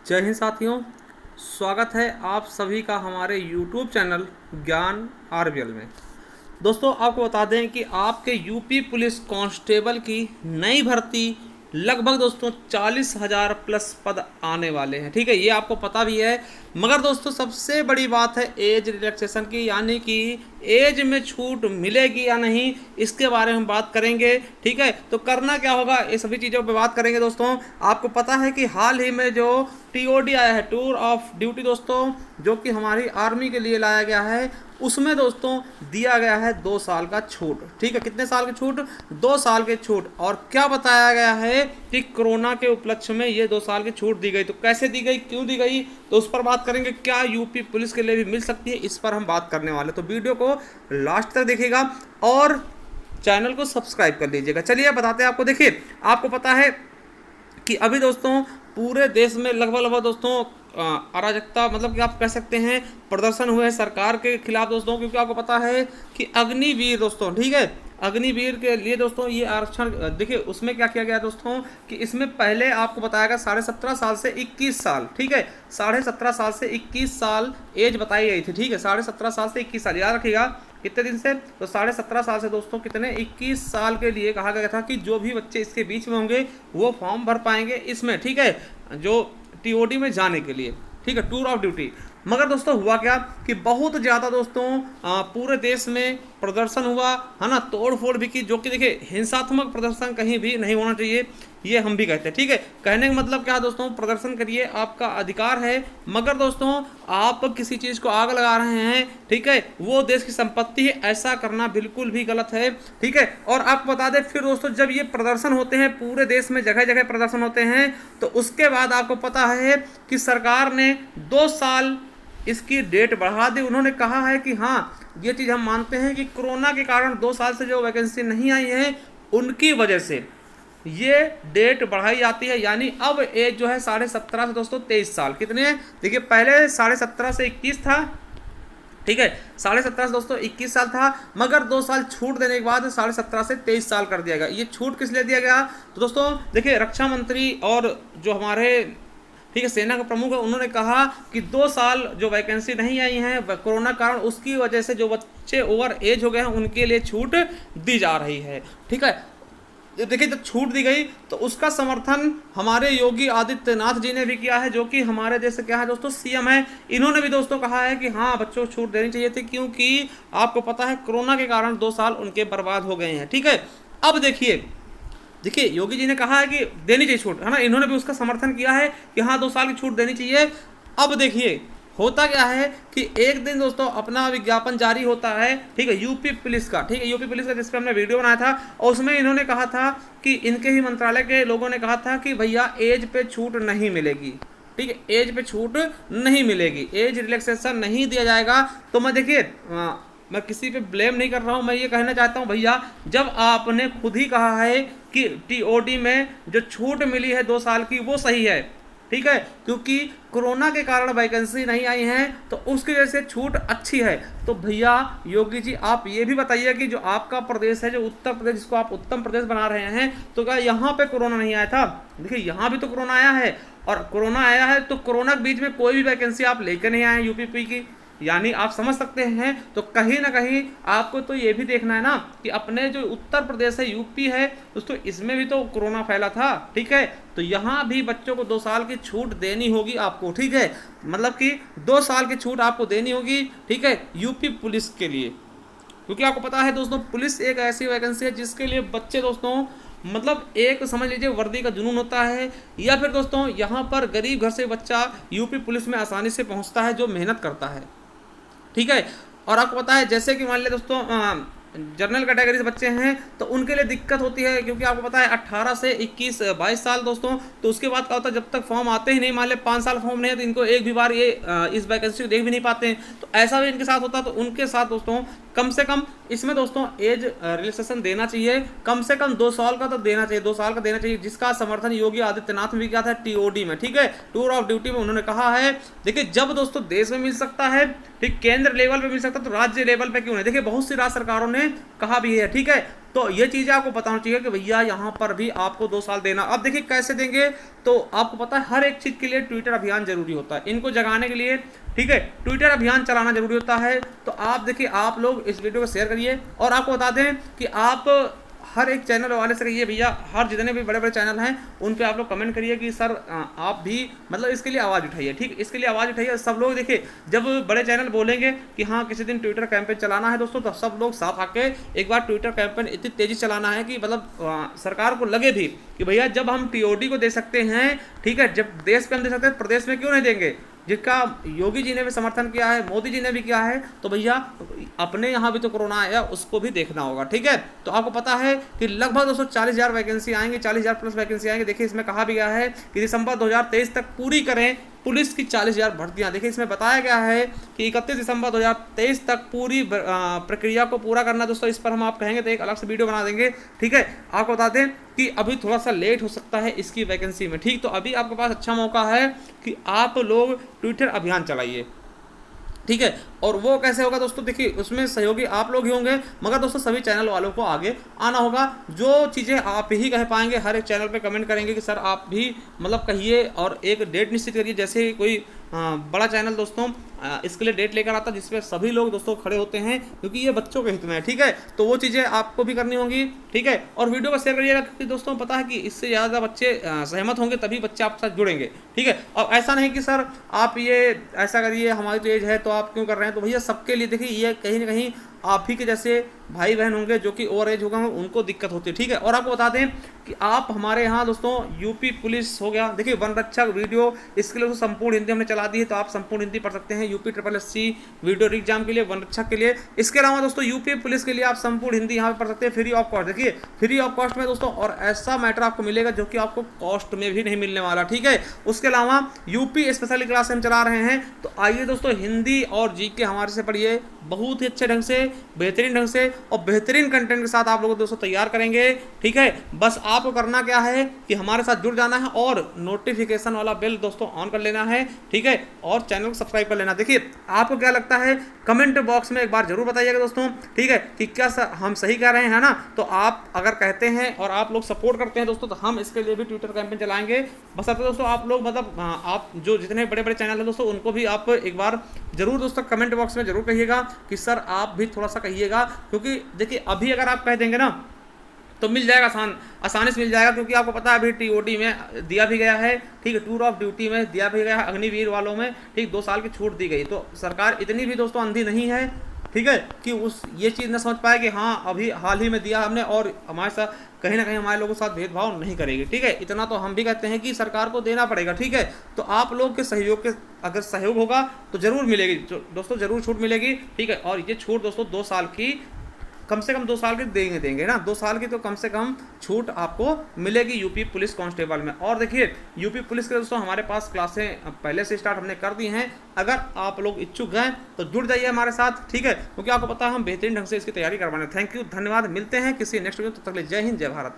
जय हिंद साथियों। स्वागत है आप सभी का हमारे YouTube चैनल ज्ञान आरबीएल में। दोस्तों आपको बता दें कि आपके यूपी पुलिस कांस्टेबल की नई भर्ती लगभग दोस्तों 40,000 प्लस पद आने वाले हैं। ठीक है, ये आपको पता भी है। मगर दोस्तों सबसे बड़ी बात है एज रिलैक्सेशन की, यानी कि एज में छूट मिलेगी या नहीं, इसके बारे में बात करेंगे। ठीक है, तो करना क्या होगा, ये सभी चीज़ों पे बात करेंगे। दोस्तों आपको पता है कि हाल ही में जो टीओडी आया है, टूर ऑफ ड्यूटी दोस्तों, जो कि हमारी आर्मी के लिए लाया गया है, उसमें दोस्तों दिया गया है 2 साल का छूट। ठीक है, कितने साल की छूट? 2 साल की छूट। और क्या बताया गया है कि कोरोना के उपलक्ष्य में ये 2 साल की छूट दी गई। तो कैसे दी गई, क्यों दी गई, तो उस पर बात करेंगे। क्या यूपी पुलिस के लिए भी मिल सकती है, इस पर हम बात करने वाले। तो वीडियो को लास्ट तक देखिएगा और चैनल को सब्सक्राइब कर लीजिएगा। चलिए बताते हैं आपको। देखिए, आपको पता है कि अभी दोस्तों पूरे देश में लगभग दोस्तों अराजकता, मतलब कि आप कह सकते हैं प्रदर्शन हुए हैं सरकार के खिलाफ दोस्तों, क्योंकि आपको पता है कि अग्निवीर दोस्तों, ठीक है, अग्निवीर के लिए दोस्तों ये आरक्षण, देखिए उसमें क्या किया गया दोस्तों कि इसमें पहले आपको बताया गया 17.5 साल से 21 साल। ठीक है, 17.5 साल से 21 साल एज बताई गई थी। ठीक है, 17.5 साल से 21 साल, याद रखिएगा कितने दिन से, तो 17.5 साल से दोस्तों कितने, 21 साल के लिए कहा गया था कि जो भी बच्चे इसके बीच में होंगे वो फॉर्म भर पाएंगे इसमें। ठीक है, जो टीओडी में जाने के लिए, ठीक है, टूर ऑफ ड्यूटी। मगर दोस्तों हुआ क्या कि बहुत ज़्यादा दोस्तों पूरे देश में प्रदर्शन हुआ है ना, तोड़ फोड़ भी की, जो कि देखिए हिंसात्मक प्रदर्शन कहीं भी नहीं होना चाहिए, ये हम भी कहते हैं। ठीक है, कहने का मतलब क्या है दोस्तों, प्रदर्शन करिए, आपका अधिकार है, मगर दोस्तों आप किसी चीज़ को आग लगा रहे हैं, ठीक है, वो देश की संपत्ति है, ऐसा करना बिल्कुल भी गलत है। ठीक है, और आपको बता दें फिर दोस्तों, जब ये प्रदर्शन होते हैं पूरे देश में, जगह जगह प्रदर्शन होते हैं, तो उसके बाद आपको पता है कि सरकार ने 2 साल इसकी डेट बढ़ा दी। उन्होंने कहा है कि हाँ, ये चीज़ हम मानते हैं कि कोरोना के कारण 2 साल से जो वैकेंसी नहीं आई है उनकी वजह से ये डेट बढ़ाई जाती है। यानी अब एज जो है 17.5 से दोस्तों 23 साल, कितने, देखिए पहले 17.5 से 21 था। ठीक है, 17.5 से दोस्तों 21 साल था, मगर 2 साल छूट देने के बाद 17.5 से 23 साल कर दिया गया। ये छूट किस लिए दिया गया, तो दोस्तों देखिए रक्षा मंत्री और जो हमारे, ठीक है, सेना के प्रमुख है, उन्होंने कहा कि 2 साल जो वैकेंसी नहीं आई है कोरोना कारण, उसकी वजह से जो बच्चे ओवर एज हो गए हैं उनके लिए छूट दी जा रही है। ठीक है, देखिए जब छूट दी गई तो उसका समर्थन हमारे योगी आदित्यनाथ जी ने भी किया है, जो कि हमारे देश से क्या है दोस्तों सीएम है। इन्होंने भी दोस्तों कहा है कि हाँ बच्चों को छूट देनी चाहिए थी, क्योंकि आपको पता है कोरोना के कारण 2 साल उनके बर्बाद हो गए हैं। ठीक है, अब देखिए योगी जी ने कहा है कि देनी चाहिए छूट, है ना, इन्होंने भी उसका समर्थन किया है कि हाँ 2 साल की छूट देनी चाहिए। अब देखिए होता क्या है कि एक दिन दोस्तों अपना विज्ञापन जारी होता है, ठीक है, यूपी पुलिस का, ठीक है, यूपी पुलिस का, जिस पर हमने वीडियो बनाया था, और उसमें इन्होंने कहा था कि इनके ही मंत्रालय के लोगों ने कहा था कि भैया एज पे छूट नहीं मिलेगी। ठीक है, एज पे छूट नहीं मिलेगी, एज रिलैक्सेशन नहीं दिया जाएगा। तो मैं देखिए मैं किसी पे ब्लेम नहीं कर रहा हूँ, मैं ये कहना चाहता हूँ भैया, जब आपने खुद ही कहा है कि टीओडी में जो छूट मिली है 2 साल की वो सही है, ठीक है, क्योंकि कोरोना के कारण वैकेंसी नहीं आई है तो उसकी वजह से छूट अच्छी है। तो भैया योगी जी आप ये भी बताइए कि जो आपका प्रदेश है, जो उत्तर प्रदेश, जिसको आप उत्तम प्रदेश बना रहे हैं, तो क्या यहाँ पे कोरोना नहीं आया था? देखिए यहाँ भी तो कोरोना आया है, और कोरोना आया है तो कोरोना के बीच में कोई भी वैकेंसी आप लेकर नहीं आए यूपी की, यानी आप समझ सकते हैं। तो कहीं ना कहीं आपको तो ये भी देखना है ना कि अपने जो उत्तर प्रदेश है, यूपी है दोस्तों, इसमें भी तो कोरोना फैला था। ठीक है, तो यहाँ भी बच्चों को 2 साल की छूट देनी होगी आपको। ठीक है, मतलब कि 2 साल की छूट आपको देनी होगी, ठीक है, यूपी पुलिस के लिए, क्योंकि आपको पता है दोस्तों पुलिस एक ऐसी वैकेंसी है जिसके लिए बच्चे दोस्तों, मतलब एक समझ लीजिए वर्दी का जुनून होता है, या फिर दोस्तों यहाँ पर गरीब घर से बच्चा यूपी पुलिस में आसानी से पहुँचता है जो मेहनत करता है। ठीक है, और आपको पता है जैसे कि मान लिया दोस्तों जनरल कैटेगरी से बच्चे हैं तो उनके लिए दिक्कत होती है, क्योंकि आपको पता है 18 से 21-22 साल दोस्तों, तो उसके बाद क्या होता है, जब तक फॉर्म आते ही नहीं, मान ले 5 साल फॉर्म नहीं है तो इनको एक भी बार ये इस वैकेंसी को देख भी नहीं पाते हैं। तो ऐसा भी इनके साथ होता है। तो उनके साथ दोस्तों कम से कम इसमें दोस्तों एज रिलैक्सेशन देना चाहिए, कम से कम 2 साल का तो देना चाहिए, 2 साल का देना चाहिए, जिसका समर्थन योगी आदित्यनाथ ने भी किया था टीओडी में। ठीक है, टूर ऑफ ड्यूटी में उन्होंने कहा है। देखिए जब दोस्तों देश में मिल सकता है, ठीक, केंद्र लेवल पे मिल सकता है, तो राज्य लेवल पे क्यों नहीं? देखिए बहुत सी राज्य सरकारों ने कहा भी है। ठीक है, तो ये चीज़ें आपको पता होना चाहिए कि भैया यहाँ पर भी आपको 2 साल देना। अब देखिए कैसे देंगे, तो आपको पता है हर एक चीज़ के लिए ट्विटर अभियान जरूरी होता है, इनको जगाने के लिए, ठीक है, ट्विटर अभियान चलाना जरूरी होता है। तो आप देखिए, आप लोग इस वीडियो को शेयर करिए, और आपको बता दें कि आप हर एक चैनल वाले से कहिए भैया, हर जितने भी बड़े बड़े चैनल हैं उन पे आप लोग कमेंट करिए कि सर आप भी मतलब इसके लिए आवाज़ उठाइए, ठीक, इसके लिए आवाज़ उठाइए। सब लोग देखिए, जब बड़े चैनल बोलेंगे कि हाँ किसी दिन ट्विटर कैंपेन चलाना है दोस्तों, तो सब लोग साथ आके एक बार ट्विटर कैंपेन इतनी तेज़ी चलाना है कि मतलब सरकार को लगे भी कि भैया जब हम टीओडी को दे सकते हैं, ठीक है, जब देश पे हम दे सकते हैं, प्रदेश में क्यों नहीं देंगे, जिसका योगी जी ने भी समर्थन किया है, मोदी जी ने भी किया है, तो भैया अपने यहाँ भी तो कोरोना आया, उसको भी देखना होगा, ठीक है। तो आपको पता है कि लगभग 240,000 वैकेंसी आएंगी, 40,000 प्लस वैकेंसी आएंगी। देखिए इसमें कहा भी गया है कि दिसंबर 2023 तक पूरी करें पुलिस की 40,000 भर्तियां। देखिए इसमें बताया गया है कि 31 दिसंबर 2023 तक पूरी प्रक्रिया को पूरा करना दोस्तों। इस पर हम आप कहेंगे तो एक अलग से वीडियो बना देंगे, ठीक है। आपको बता दें कि अभी थोड़ा सा लेट हो सकता है इसकी वैकेंसी में, ठीक। तो अभी आपके पास अच्छा मौका है कि आप लोग ट्विटर अभियान चलाइए, ठीक है। और वो कैसे होगा दोस्तों, देखिए उसमें सहयोगी आप लोग ही होंगे, मगर दोस्तों सभी चैनल वालों को आगे आना होगा। जो चीज़ें आप ही कह पाएंगे, हर एक चैनल पे कमेंट करेंगे कि सर आप भी मतलब कहिए, और एक डेट निश्चित करिए। जैसे कोई बड़ा चैनल दोस्तों इसके लिए डेट लेकर आता है जिसपे सभी लोग दोस्तों खड़े होते हैं, क्योंकि ये बच्चों के हित में है, ठीक है। तो वो चीज़ें आपको भी करनी होंगी, ठीक है। और वीडियो को शेयर करिएगा, क्योंकि दोस्तों पता है कि इससे ज़्यादा बच्चे सहमत होंगे तभी बच्चे आपके साथ जुड़ेंगे, ठीक है। और ऐसा नहीं कि सर आप ये ऐसा करिए, हमारी तो एज है तो आप क्यों कर रहे हैं, तो भैया सबके लिए देखिए ये कहीं ना कहीं आप ही के जैसे भाई बहन होंगे जो कि ओवर एज होगा, उनको दिक्कत होती है, ठीक है। और आपको बता दें कि आप हमारे यहाँ दोस्तों यूपी पुलिस हो गया, देखिए वन रक्षक वीडियो, इसके लिए तो संपूर्ण हिंदी हमने चला दी है, तो आप संपूर्ण हिंदी पढ़ सकते हैं यूपी SSC वीडियो एग्जाम के लिए, वन रक्षक के लिए। इसके अलावा दोस्तों यूपी पुलिस के लिए आप संपूर्ण हिंदी यहाँ पे पढ़ सकते हैं फ्री ऑफ कॉस्ट। देखिए फ्री ऑफ कॉस्ट में दोस्तों, और ऐसा मैटर आपको मिलेगा जो कि आपको कॉस्ट में भी नहीं मिलने वाला, ठीक है। उसके अलावा यूपी स्पेशल क्लास हम चला रहे हैं, तो आइए दोस्तों हिंदी और जीके हमारे से पढ़िए, बहुत ही अच्छे ढंग से, बेहतरीन ढंग से और बेहतरीन कंटेंट के साथ आप लोगों को दोस्तों तैयार करेंगे, ठीक है। बस आपको करना क्या है कि हमारे साथ जुड़ जाना है और नोटिफिकेशन वाला बेल दोस्तों ऑन कर लेना है, ठीक है, और चैनल को सब्सक्राइब कर लेना। देखिए आपको क्या लगता है कमेंट बॉक्स में एक बार जरूर बताइएगा दोस्तों, ठीक है, कि क्या हम सही कह रहे हैं ना। तो आप अगर कहते हैं और आप लोग सपोर्ट करते हैं दोस्तों, तो हम इसके लिए भी ट्विटर कैंपेन चलाएंगे। बस अब दोस्तों आप लोग मतलब आप जो जितने बड़े बड़े चैनल हैं दोस्तों, उनको भी आप एक बार जरूर दोस्तों कमेंट बॉक्स में जरूर कहिएगा कि सर आप भी थोड़ा सा कहिएगा, क्योंकि देखिए अभी अगर आप कह देंगे ना तो मिल जाएगा, आसानी से मिल जाएगा, क्योंकि आपको पता है अभी टीओडी में दिया भी गया है, ठीक है, टूर ऑफ ड्यूटी में दिया भी गया है, अग्निवीर वालों में, ठीक, 2 साल की छूट दी गई। तो सरकार इतनी भी दोस्तों अंधी नहीं है, ठीक है, कि उस ये चीज़ ना समझ पाए कि हाँ अभी हाल ही में दिया हमने और हमारे साथ कहीं ना कहीं हमारे लोगों के साथ भेदभाव नहीं करेगी, ठीक है। इतना तो हम भी कहते हैं कि सरकार को देना पड़ेगा, ठीक है। तो आप लोग के सहयोग के अगर सहयोग होगा तो जरूर मिलेगी दोस्तों, जरूर छूट मिलेगी, ठीक है। और ये छूट दोस्तों 2 साल की, कम से कम 2 साल की देंगे ना, 2 साल की तो कम से कम छूट आपको मिलेगी यूपी पुलिस कांस्टेबल में। और देखिए यूपी पुलिस के दोस्तों हमारे पास क्लासें पहले से स्टार्ट हमने कर दी हैं, अगर आप लोग इच्छुक हैं तो जुड़ जाइए हमारे साथ, ठीक है, क्योंकि आपको पता है हम बेहतरीन ढंग से इसकी तैयारी करवाने। थैंक यू, धन्यवाद, मिलते हैं किसी नेक्स्ट वीडियो, तब तक के लिए जय हिंद, जय भारत।